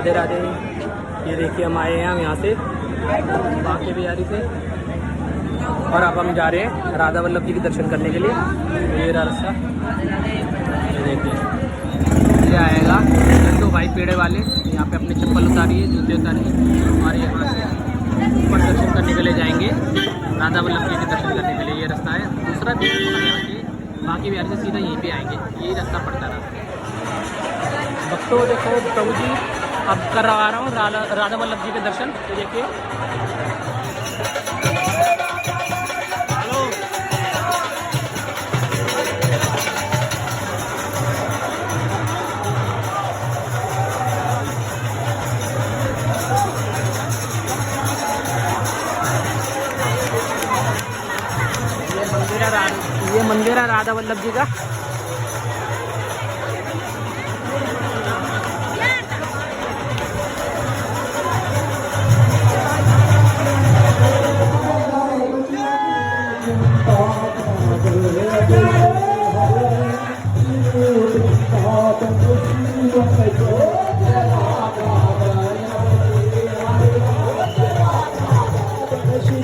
राधे राधे। ये देखिए हम आए हैं हम यहाँ से बाकी बिहारी से और अब हम जा रहे हैं राधा वल्लभ जी के दर्शन करने के लिए। ये रहा रास्ता, ये देखिए ये आएगा तो भाई पेड़े वाले यहाँ पे अपने चप्पल उतारिए, जूते उतारिए और यहाँ से ऊपर दर्शन करने के लिए जाएंगे राधा वल्लभ जी के दर्शन करने के लिए। ये रास्ता है दूसरा भी यहाँ से बाकी बिहारी से सीधा यहीं पे आएंगे, यही रास्ता पड़ता रहा। भक्तों देखो प्रभु जी अब करवा रहा हूँ राधा वल्लभ जी के दर्शन। तो देखिए ये मंदिर है राधा वल्लभ जी का। श्री